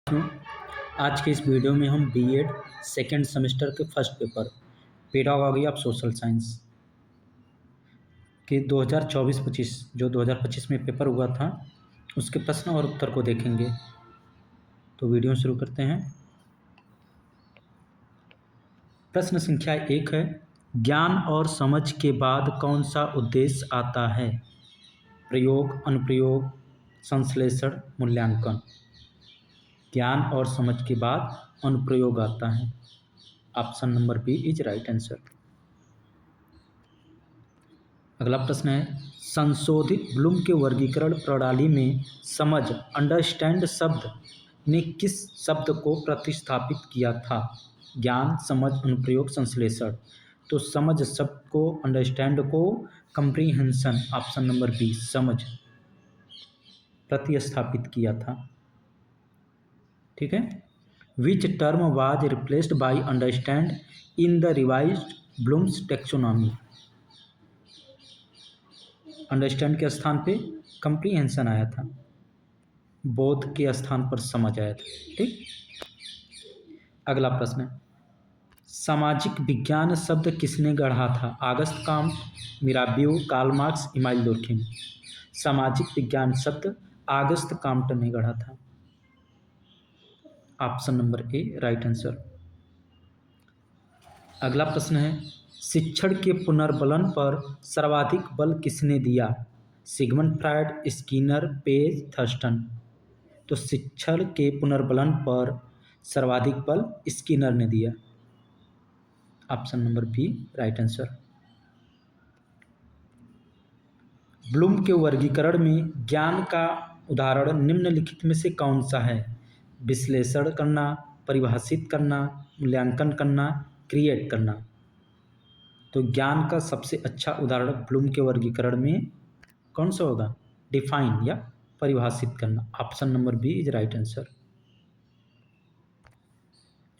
आज के इस वीडियो में हम बीएड सेकेंड सेमेस्टर के first paper pedagogy of social science के 2024-25 जो 2025 में पेपर हुआ था उसके प्रश्न और उत्तर को देखेंगे। तो वीडियो शुरू करते हैं। प्रश्न संख्या 1 है, ज्ञान और समझ के बाद कौन सा उद्देश्य आता है? प्रयोग, अनुप्रयोग, संश्लेषण, मूल्यांकन। ज्ञान और समझ के बाद अनुप्रयोग आता है। Option number B is right answer. अगला प्रश्न है, संशोधित ब्लूम के वर्गीकरण प्रणाली में समझ अंडरस्टैंड शब्द ने किस शब्द को प्रतिस्थापित किया था? ज्ञान, समझ, अनुप्रयोग, संश्लेषण। तो समझ शब्द को, अंडरस्टैंड को कंप्रीहेंशन, ऑप्शन नंबर बी समझ प्रतिस्थापित किया था। ठीक है। Which term was replaced by understand in the revised blooms taxonomy? Understand के स्थान पे कंप्रीहेंशन आया था, बोध के स्थान पर समझ आया था। ठीक। अगला प्रश्न, सामाजिक विज्ञान शब्द किसने गढ़ा था? Auguste Comte, Mirabeau, Karl Marx, Emile Durkheim. सामाजिक विज्ञान शब्द आगस्त काम्ट ने गढ़ा था। Option number A right answer. अगला प्रश्न है, शिक्षण के पुनर्बलन पर सर्वाधिक बल किसने दिया? Sigmund Freud, Skinner, Page, Thurstone. तो शिक्षण के पुनर्बलन पर सर्वाधिक बल स्किनर ने दिया। Option number B right answer. Bloom के वर्गीकरण में ज्ञान का उदाहरण निम्नलिखित में से कौन सा है? विश्लेषण करना, परिभाषित करना, मूल्यांकन करना, क्रिएट करना। तो ज्ञान का सबसे अच्छा उदाहरण ब्लूम के वर्गीकरण में कौन सा होगा? डिफाइन या परिभाषित करना। Option number B is right answer.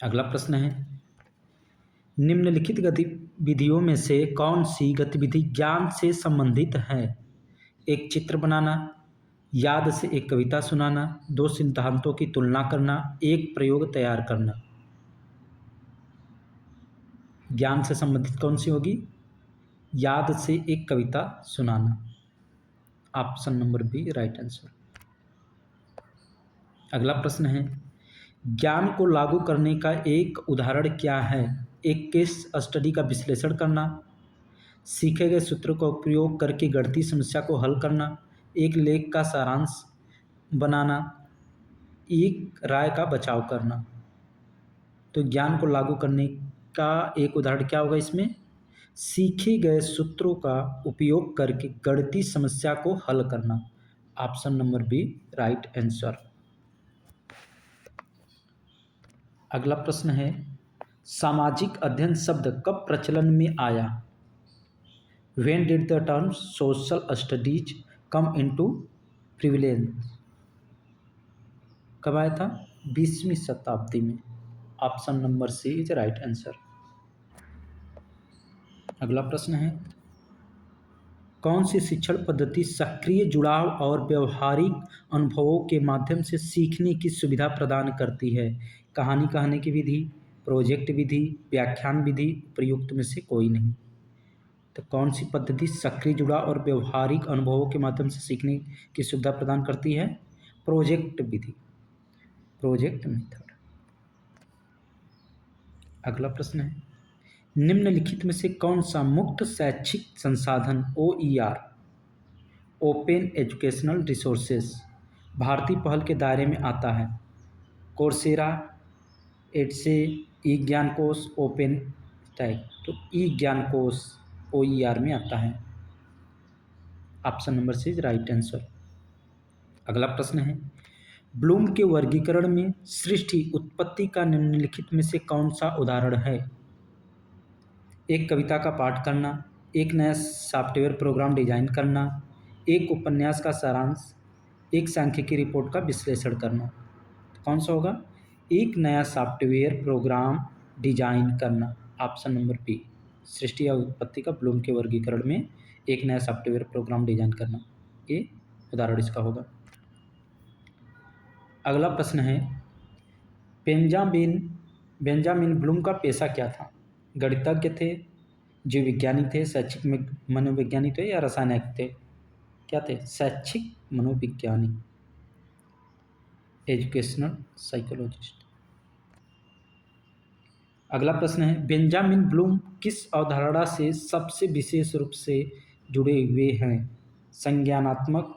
अगला प्रश्न है, निम्नलिखित गतिविधियों में से कौन सी गतिविधि ज्ञान से संबंधित है? एक चित्र बनाना, याद से एक कविता सुनाना, दो सिद्धांतों की तुलना करना, एक प्रयोग तैयार करना। ज्ञान से संबंधित कौन सी होगी? याद से एक कविता सुनाना। Option number B right answer. अगला प्रश्न है, ज्ञान को लागू करने का एक उदाहरण क्या है? एक केस स्टडी का विश्लेषण करना, सीखे गए सूत्र का उपयोग करके गणितीय समस्या को हल करना, एक लेख का सारांश बनाना, एक राय का बचाव करना। तो ज्ञान को लागू करने का एक उदाहरण क्या होगा इसमें? सीखे गए सूत्रों का उपयोग करके गणितीय समस्या को हल करना। Option number B right answer. अगला प्रश्न है, सामाजिक अध्ययन शब्द कब प्रचलन में आया? When did the term social studies come into prevalence? कब आया था? 20वीं शताब्दी में। Option number C is right answer. अगला प्रश्न है, कौन सी शिक्षण पद्धति सक्रिय जुड़ाव और व्यवहारिक अनुभवों के माध्यम से सीखने की सुविधा प्रदान करती है? कहानी कहने की विधि, प्रोजेक्ट विधि, व्याख्यान विधि, प्रयुक्त में से कोई नहीं। तो कौन सी पद्धति सक्रिय जुड़ाव और व्यवहारिक अनुभवों के माध्यम से सीखने की सुविधा प्रदान करती है? प्रोजेक्ट विधि, प्रोजेक्ट मेथड। अगला प्रश्न है, निम्नलिखित में से कौन सा मुक्त शैक्षिक संसाधन OER ओपन एजुकेशनल रिसोर्सेज भारतीय पहल के दायरे में आता है? कोर्सेरा, एडसे, ई ज्ञान कोश, ओपन स्टैक। तो ई ज्ञान कोश OER में आता है। Option number C is right answer. अगला प्रश्न है, ब्लूम के वर्गीकरण में सृष्टि उत्पत्ति का निम्नलिखित में से कौन सा उदाहरण है? एक कविता का पाठ करना, एक नया सॉफ्टवेयर प्रोग्राम डिजाइन करना, एक उपन्यास का सारांश, एक सांख्यिकी रिपोर्ट का विश्लेषण करना। कौन सा होगा? एक नया सॉफ्टवेयर प्रोग्राम डिजाइन करना। ऑप्शन नंबर बी, सृष्टि या उत्पत्ति का ब्लूम के वर्गीकरण में एक नया सॉफ्टवेयर प्रोग्राम डिजाइन करना, ये उदाहरण इसका होगा। अगला प्रश्न है, बेंजामिन बेंजामिन ब्लूम का पेशा क्या था? गणितज्ञ थे, जीव विज्ञानी थे, शैक्षिक मनोविज्ञानी थे या रसायनज्ञ थे? क्या थे? शैक्षिक मनोविज्ञानी, एजुकेशनल साइकोलॉजिस्ट। अगला प्रश्न है, बेंजामिन ब्लूम किस अवधारणा से सबसे विशेष रूप से जुड़े हुए हैं? संज्ञानात्मक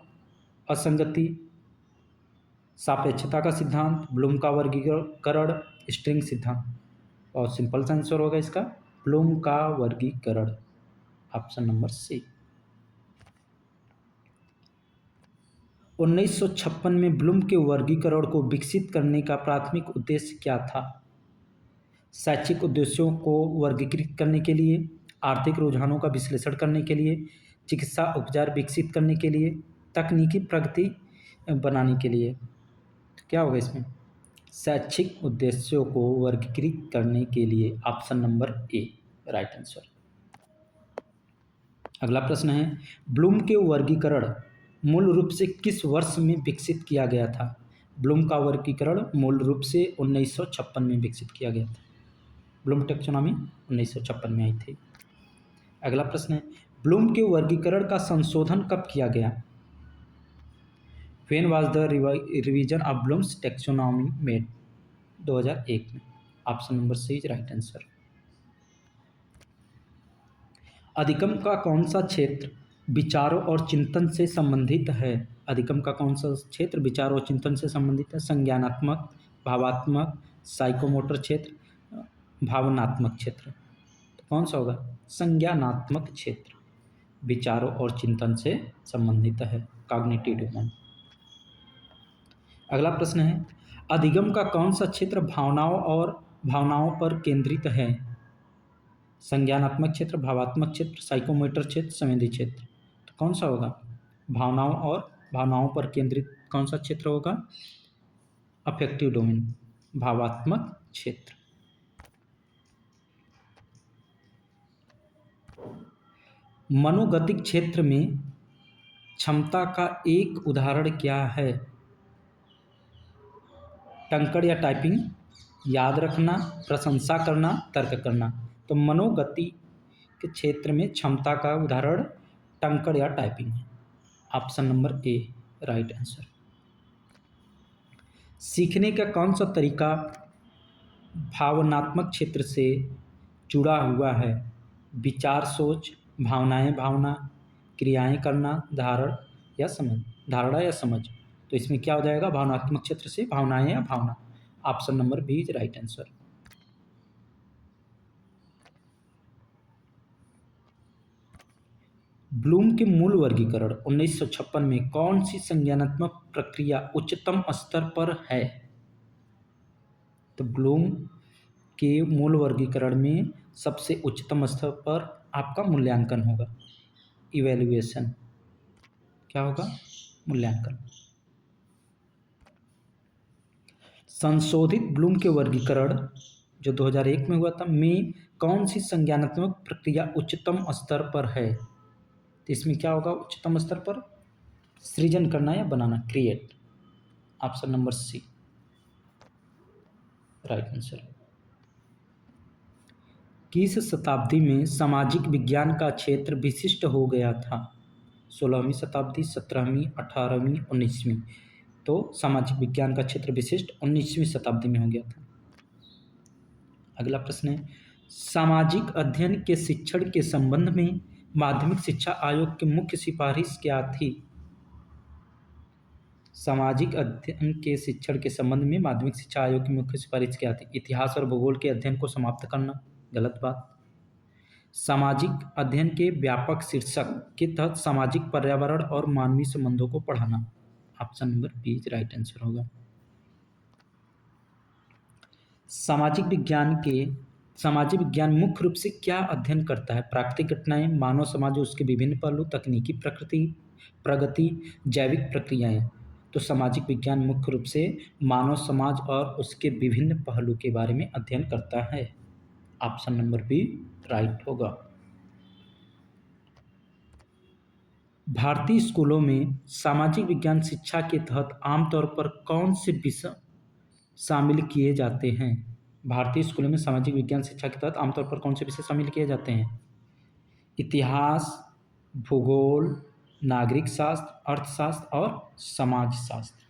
असंगति, सापेक्षता का सिद्धांत, ब्लूम का वर्गीकरण, स्ट्रिंग सिद्धांत। और सिंपल सा आंसर होगा इसका ब्लूम का वर्गीकरण, ऑप्शन नंबर सी। 1956 में ब्लूम के वर्गीकरण को विकसित करने का प्राथमिक उद्देश्य क्या था? शैक्षिक उद्देश्यों को वर्गीकृत करने के लिए, आर्थिक रुझानों का विश्लेषण करने के लिए, चिकित्सा उपचार विकसित करने के लिए, तकनीकी प्रगति बनाने के लिए। तो क्या होगा इसमें? शैक्षिक उद्देश्यों को वर्गीकृत करने के लिए, option number A right answer. अगला प्रश्न है, ब्लूम के वर्गीकरण मूल रूप से किस वर्ष में विकसित किया गया था? ब्लूम का वर्गीकरण मूल रूप से 1956 में विकसित किया गया था। ब्लूम टैक्सोनॉमी 1956 में आई थी। अगला प्रश्न है, ब्लूम के वर्गीकरण का संशोधन कब किया गया? When was the revision of Bloom's taxonomy made? 2001 में, option number C is right answer. अधिगम का कौन सा क्षेत्र विचारों और चिंतन से संबंधित है? अधिगम का कौन सा क्षेत्र विचारों और चिंतन से संबंधित है? संज्ञानात्मक, भावात्मक, साइकोमोटर क्षेत्र, भावनात्मक क्षेत्र। तो कौन सा होगा? संज्ञानात्मक क्षेत्र विचारों और चिंतन से संबंधित है, कॉग्निटिव डोमेन। अगला प्रश्न है, अधिगम का कौन सा क्षेत्र भावनाओं पर केंद्रित है? संज्ञानात्मक क्षेत्र, भावात्मक क्षेत्र, साइकोमोटर क्षेत्र, संवेदी क्षेत्र। तो कौन सा होगा? भावनाओं पर केंद्रित कौन सा क्षेत्र होगा? अफेक्टिव डोमेन, भावात्मक क्षेत्र। मनोगतिक क्षेत्र में क्षमता का एक उदाहरण क्या है? टंकण या टाइपिंग, याद रखना, प्रशंसा करना, तर्क करना। तो मनोगति के क्षेत्र में क्षमता का उदाहरण टंकण या टाइपिंग है, option number A right answer. सीखने का कौन सा तरीका भावनात्मक क्षेत्र से जुड़ा हुआ है? विचार, सोच, भावनाएं भावना, क्रियाएं करना, धारणा या समझ। तो इसमें क्या हो जाएगा? भावनात्मक क्षेत्र से भावनाएं या भावना, option number B is right answer. Bloom के मूल वर्गीकरण 1956 में कौन सी संज्ञानात्मक प्रक्रिया उच्चतम स्तर पर है? तो ब्लूम के मूल वर्गीकरण में सबसे उच्चतम स्तर पर आपका मूल्यांकन होगा, इवैल्यूएशन। क्या होगा? मूल्यांकन। संशोधित ब्लूम के वर्गीकरण जो 2001 में हुआ था में कौन सी संज्ञानात्मक प्रक्रिया उच्चतम स्तर पर है? तो इसमें क्या होगा उच्चतम स्तर पर? सृजन करना या बनाना, create, option number C right answer. किस शताब्दी में सामाजिक विज्ञान का क्षेत्र विशिष्ट हो गया था? 16वीं शताब्दी, 17वीं, 18वीं, 19वीं। तो सामाजिक विज्ञान का क्षेत्र विशिष्ट 19वीं शताब्दी में हो गया था। अगला प्रश्न है, सामाजिक अध्ययन के शिक्षण के संबंध में माध्यमिक शिक्षा आयोग की मुख्य सिफारिश क्या थी? सामाजिक अध्ययन के शिक्षण के संबंध में माध्यमिक शिक्षा आयोग की मुख्य सिफारिश क्या थी? इतिहास और भूगोल के अध्ययन को समाप्त करना, गलत बात। सामाजिक अध्ययन के व्यापक शीर्षक के तहत सामाजिक पर्यावरण और मानवीय संबंधों को पढ़ाना, option number B right answer होगा। सामाजिक विज्ञान मुख्य रूप से क्या अध्ययन करता है? प्राकृतिक घटनाएं, मानव समाज और उसके विभिन्न पहलू, तकनीकी प्रगति, जैविक प्रक्रियाएं। तो सामाजिक विज्ञान मुख्य रूप से मानव समाज और उसके विभिन्न पहलू के बारे में अध्ययन करता है, ऑप्शन नंबर बी राइट होगा। भारतीय स्कूलों में सामाजिक विज्ञान शिक्षा के तहत आमतौर पर कौन से विषय शामिल किए जाते हैं? भारतीय स्कूलों में सामाजिक विज्ञान शिक्षा के तहत आमतौर पर कौन से विषय शामिल किए जाते हैं? इतिहास, भूगोल, नागरिक शास्त्र, अर्थशास्त्र और समाजशास्त्र।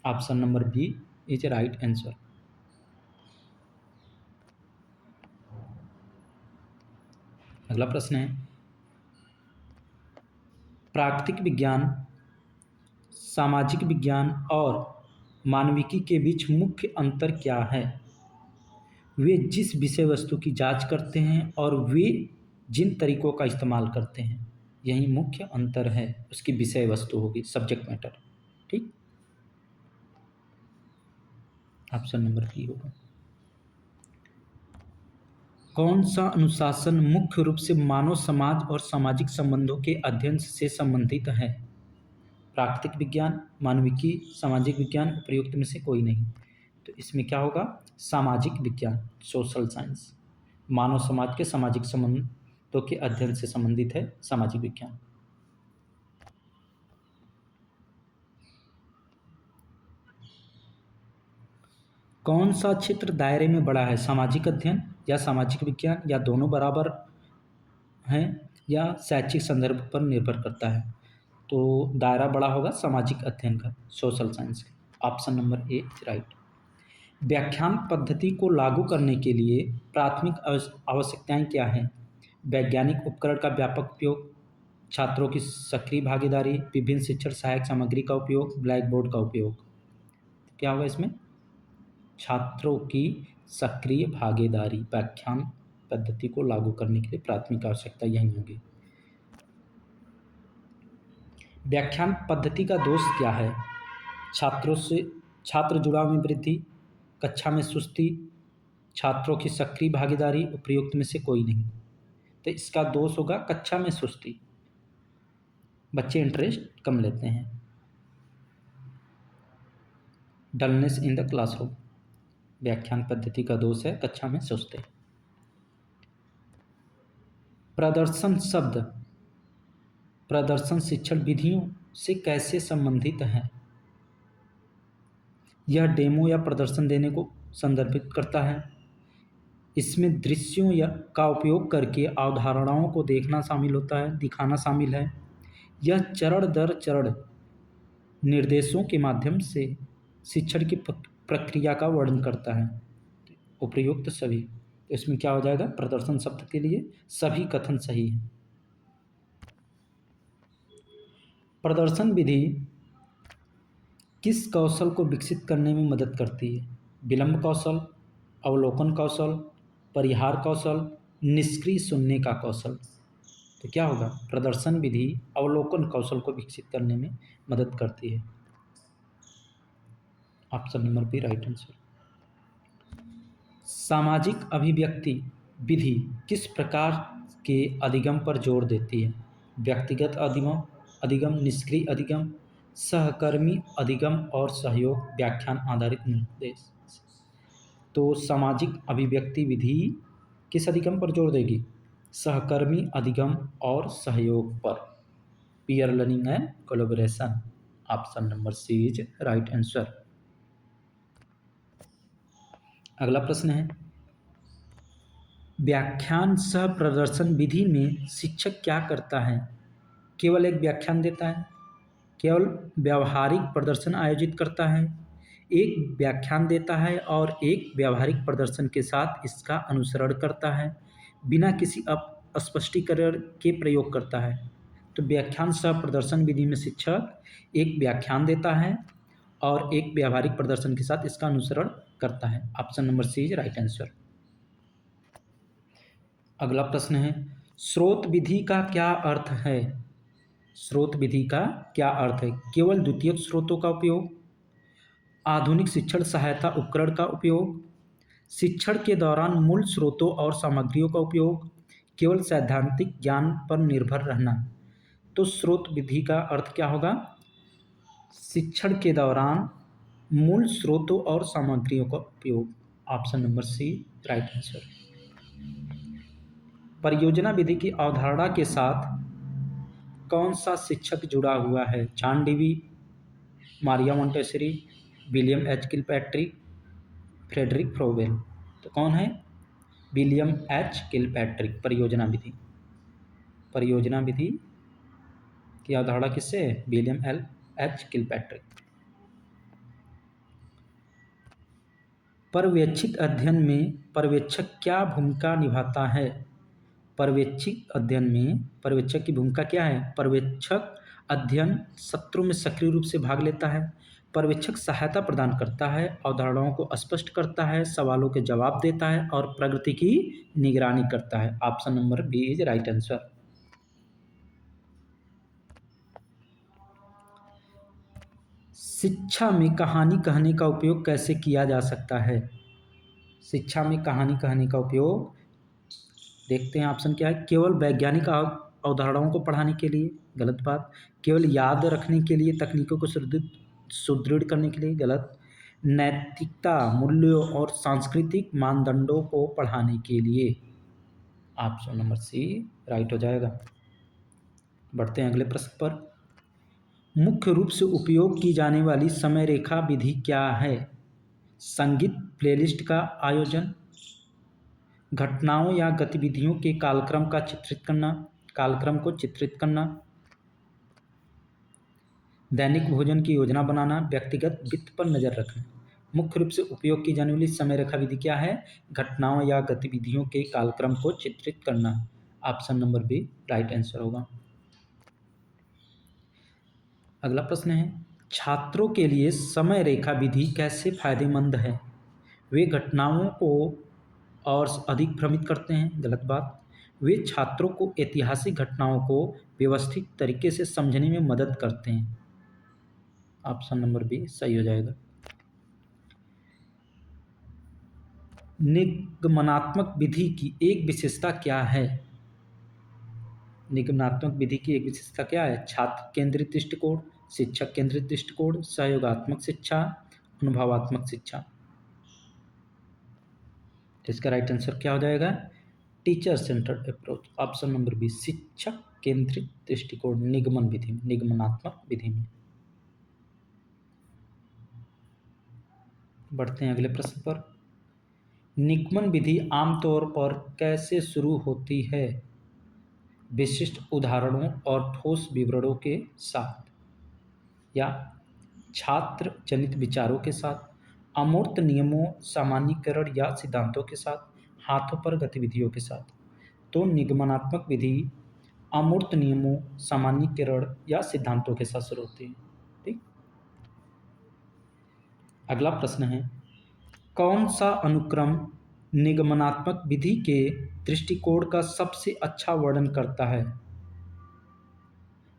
Option number B is right answer. अगला प्रश्न है, प्राकृतिक विज्ञान, सामाजिक विज्ञान और मानविकी के बीच मुख्य अंतर क्या है? वे जिस विषय वस्तु की जांच करते हैं और वे जिन तरीकों का इस्तेमाल करते हैं, यही मुख्य अंतर है। उसकी विषय वस्तु होगी, सब्जेक्ट मैटर। ठीक, ऑप्शन नंबर बी होगा। कौन सा अनुशासन मुख्य रूप से मानव समाज और सामाजिक संबंधों के अध्ययन से संबंधित है? प्राकृतिक विज्ञान, मानविकी, सामाजिक विज्ञान, उपयुक्त में से कोई नहीं। तो इसमें क्या होगा? सामाजिक विज्ञान, सोशल साइंस। मानव समाज के सामाजिक संबंधों के अध्ययन से संबंधित है सामाजिक विज्ञान। कौन सा क्षेत्र दायरे में बड़ा है? सामाजिक अध्ययन या सामाजिक विज्ञान, या दोनों बराबर हैं, या शैक्षिक संदर्भ पर निर्भर करता है? तो दायरा बड़ा होगा सामाजिक अध्ययन का, सोशल साइंस का। Option number A is right. व्याख्यान पद्धति को लागू करने के लिए प्राथमिक आवश्यकताएं क्या हैं? वैज्ञानिक उपकरण का व्यापक उपयोग, छात्रों की सक्रिय भागीदारी, विभिन्न शिक्षण सहायक सामग्री का उपयोग, ब्लैक बोर्ड का उपयोग। क्या होगा इसमें? छात्रों की सक्रिय भागीदारी। व्याख्यान पद्धति को लागू करने के लिए प्राथमिक आवश्यकता यही होगी। व्याख्यान पद्धति का दोष क्या है? छात्र जुड़ाव में वृद्धि, कक्षा में सुस्ती, छात्रों की सक्रिय भागीदारी, उपयुक्त में से कोई नहीं। तो इसका दोष होगा कक्षा में सुस्ती, बच्चे इंटरेस्ट कम लेते हैं। डलनेस इन द क्लासरूम, व्याख्यान पद्धति का दोष है कक्षा में सुस्ती। प्रदर्शन शब्द प्रदर्शन शिक्षण विधियों से कैसे संबंधित है? यह डेमो या प्रदर्शन देने को संदर्भित करता है। इसमें दृश्यों का उपयोग करके अवधारणाओं को देखना शामिल होता है, दिखाना शामिल है। यह चरण दर चरण निर्देशों के माध्यम से शिक्षण की प्रक्रिया का वर्णन करता है। उपयुक्त सभी। तो इसमें क्या हो जाएगा? प्रदर्शन शब्द के लिए सभी कथन सही है। प्रदर्शन विधि किस कौशल को विकसित करने में मदद करती है? विलंब कौशल, अवलोकन कौशल, परिहार कौशल, निष्क्रिय सुनने का कौशल। तो क्या होगा? प्रदर्शन विधि अवलोकन कौशल को विकसित करने में मदद करती है। Option number B right answer. सामाजिक अभिव्यक्ति विधि किस प्रकार के अधिगम पर जोर देती है? व्यक्तिगत अधिगम, निष्क्रिय अधिगम, सहकर्मी अधिगम और सहयोग व्याख्यान आधारित निर्देश। तो सामाजिक अभिव्यक्ति विधि किस अधिगम पर जोर देगी? सहकर्मी अधिगम और सहयोग पर, peer learning and collaboration. Option number C is right answer. अगला प्रश्न है, व्याख्यान सह प्रदर्शन विधि में शिक्षक क्या करता है? केवल एक व्याख्यान देता है, केवल व्यावहारिक प्रदर्शन आयोजित करता है, एक व्याख्यान देता है और एक व्यावहारिक प्रदर्शन के साथ इसका अनुसरण करता है, बिना किसी स्पष्टीकरण के प्रयोग करता है। तो व्याख्यान सह प्रदर्शन विधि में शिक्षक एक व्याख्यान देता है और एक व्यावहारिक प्रदर्शन के साथ इसका अनुसरण करता है। Option number C is right answer. अगला प्रश्न है, स्रोत विधि का क्या अर्थ है? स्रोत विधि का क्या अर्थ है? केवल द्वितीयक स्रोतों का उपयोग, आधुनिक शिक्षण सहायता उपकरण का उपयोग, शिक्षण के दौरान मूल स्रोतों और सामग्रियों का उपयोग, केवल सैद्धांतिक ज्ञान पर निर्भर रहना। तो स्रोत विधि का अर्थ क्या होगा? शिक्षण के दौरान मूल स्रोतों और सामग्रियों का उपयोग। Option number C right answer. परियोजना विधि की अवधारणा के साथ कौन सा शिक्षक जुड़ा हुआ है? John Dewey, Maria Montessori, William H Kilpatrick, Friedrich Froebel. तो कौन है? William H Kilpatrick. परियोजना विधि की अवधारणा किससे है? William H Kilpatrick. पर्यवेक्षित अध्ययन में पर्यवेक्षक क्या भूमिका निभाता है? पर्यवेक्षित अध्ययन में पर्यवेक्षक की भूमिका क्या है? पर्यवेक्षक अध्ययन सत्रों में सक्रिय रूप से भाग लेता है। पर्यवेक्षक सहायता प्रदान करता है, अवधारणाओं को स्पष्ट करता है, सवालों के जवाब देता है और प्रगति की निगरानी करता है। Option number B is right answer. शिक्षा में कहानी कहने का उपयोग कैसे किया जा सकता है? शिक्षा में कहानी कहने का उपयोग देखते हैं। ऑप्शन क्या है? केवल वैज्ञानिक अवधारणाओं को पढ़ाने के लिए, गलत बात। केवल याद रखने के लिए, तकनीकों को सुदृढ़ करने के लिए, गलत। नैतिकता, मूल्यों और सांस्कृतिक मानदंडों को पढ़ाने के लिए, ऑप्शन नंबर सी राइट हो जाएगा। बढ़ते हैं अगले प्रश्न पर। मुख्य रूप से उपयोग की जाने वाली समय रेखा विधि क्या है? संगीत प्लेलिस्ट का आयोजन, घटनाओं या गतिविधियों के कालक्रम को चित्रित करना, दैनिक भोजन की योजना बनाना, व्यक्तिगत वित्त पर नजर रखना। मुख्य रूप से उपयोग की जाने वाली समय रेखा विधि क्या है? घटनाओं या गतिविधियों के कालक्रम को चित्रित करना। Option number B right answer होगा। अगला प्रश्न है, छात्रों के लिए समय रेखा विधि कैसे फायदेमंद है? वे घटनाओं को और अधिक भ्रमित करते हैं, गलत बात। वे छात्रों को ऐतिहासिक घटनाओं को व्यवस्थित तरीके से समझने में मदद करते हैं। ऑप्शन नंबर बी सही हो जाएगा। निगमनात्मक विधि की एक विशेषता क्या है? निगमनात्मक विधि की एक विशेषता क्या है? छात्र केंद्रित दृष्टिकोण, शिक्षक केंद्रित दृष्टिकोण, सहयोगात्मक शिक्षा, अनुभवात्मक शिक्षा। इसका राइट आंसर क्या हो जाएगा? Teacher centred approach. Option number B शिक्षक केंद्रित दृष्टिकोण निगमनात्मक विधि में। बढ़ते हैं अगले प्रश्न पर। निगमन विधि आमतौर पर कैसे शुरू होती है? विशिष्ट उदाहरणों और ठोस विवरणों के साथ, या छात्र जनित विचारों के साथ, अमूर्त नियमों, सामान्यीकरण या सिद्धांतों के साथ, हाथों पर गतिविधियों के साथ। तो निगमनात्मक विधि अमूर्त नियमों, सामान्यीकरण या सिद्धांतों के साथ शुरू होती है। ठीक। अगला प्रश्न है, कौन सा अनुक्रम निगमनात्मक विधि के दृष्टिकोण का सबसे अच्छा वर्णन करता है?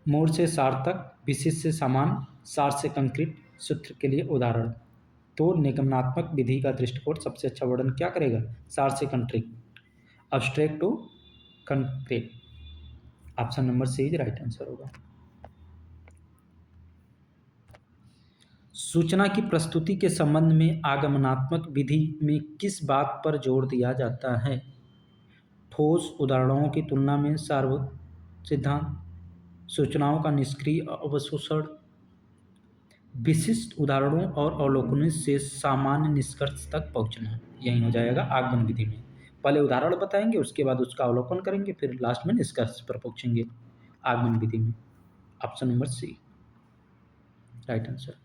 मूल से सार तक, विशेष से सामान्य, सार से कंक्रीट, सूत्र के लिए उदाहरण। तो निगमनात्मक विधि का दृष्टिकोण सबसे अच्छा वर्णन क्या करेगा? सार से concrete, abstract to concrete. Option number C is right answer होगा। सूचना की प्रस्तुति के संबंध में आगमनात्मक विधि में किस बात पर जोर दिया जाता है? ठोस उदाहरणों की तुलना में सार्वभौमिक सिद्धांत, सूचनाओं का निष्क्रिय अवशोषण, विशिष्ट उदाहरणों और अवलोकनों से सामान्य निष्कर्ष तक पहुंचना। यही हो जाएगा आगमन विधि में। पहले उदाहरण बताएंगे, उसके बाद उसका अवलोकन करेंगे, फिर लास्ट में निष्कर्ष पर पहुंचेंगे आगमन विधि में। Option number C right answer.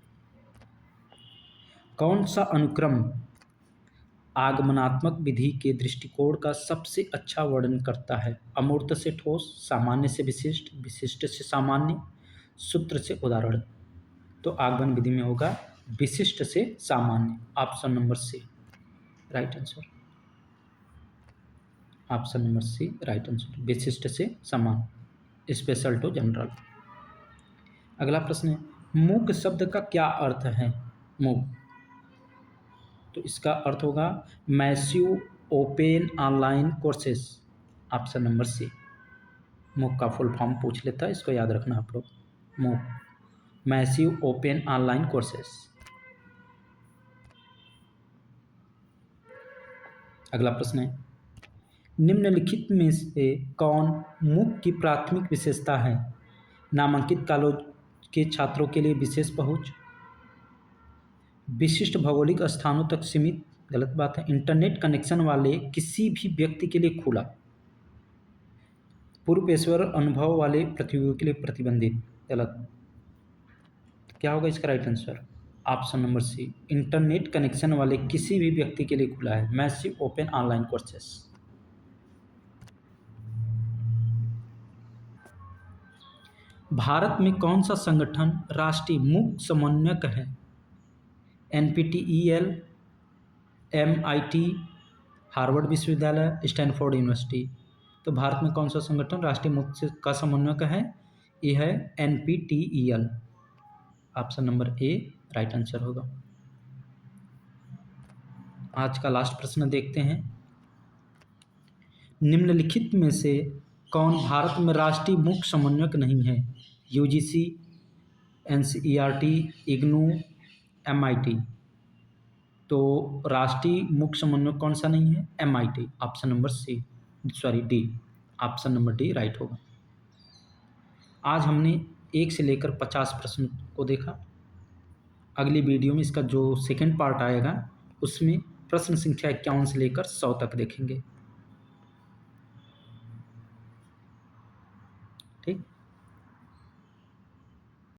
कौन सा अनुक्रम आगमनात्मक विधि के दृष्टिकोण का सबसे अच्छा वर्णन करता है? अमूर्त से ठोस, सामान्य से विशिष्ट, विशिष्ट से सामान्य, सूत्र से उदाहरण। तो आगमन विधि में होगा विशिष्ट से सामान्य। Option number C right answer. Option number C right answer, विशिष्ट से सामान्य, स्पेशल टू जनरल। अगला प्रश्न है, मूक शब्द का क्या अर्थ है? मूक, तो इसका अर्थ होगा massive open online courses. Option number C. MOOC का फुल फॉर्म पूछ लेता है, इसको याद रखना आप लोग। मूक, मैसिव ओपन ऑनलाइन कोर्सेस। अगला प्रश्न है, निम्नलिखित में से कौन मूक की प्राथमिक विशेषता है? नामांकित कॉलेज के छात्रों के लिए विशेष पहुंच, विशिष्ट भौगोलिक स्थानों तक सीमित गलत बात है। इंटरनेट कनेक्शन वाले किसी भी व्यक्ति के लिए खुला, पूर्व पेशेवर अनुभव वाले प्रतियोगियों के लिए प्रतिबंधित, गलत। क्या होगा इसका right answer? Option number C, internet connection वाले किसी भी व्यक्ति के लिए खुला है, massive open online courses. Bharat में कौन सा संगठन राष्ट्रीय मुख्य समन्वयक है? NPTEL, MIT, हार्वर्ड विश्वविद्यालय, स्टैनफोर्ड यूनिवर्सिटी। तो भारत में कौन सा संगठन राष्ट्रीय मुख्य का समन्वयक है? ये है NPTEL। Option number A right answer होगा। आज का लास्ट प्रश्न देखते हैं। निम्नलिखित में से कौन भारत में राष्ट्रीय मुख्य समन्वयक नहीं है? UGC, NCERT, IGNOU, MIT। तो राष्ट्रीय मुख्य समन्वयक कौन सा नहीं है? MIT। Option number D, option number D right होगा। आज हमने 1 से लेकर 50 प्रश्न को देखा। अगली वीडियो में इसका जो सेकंड पार्ट आएगा उसमें प्रश्न संख्या 51 से लेकर 100 तक देखेंगे। ठीक।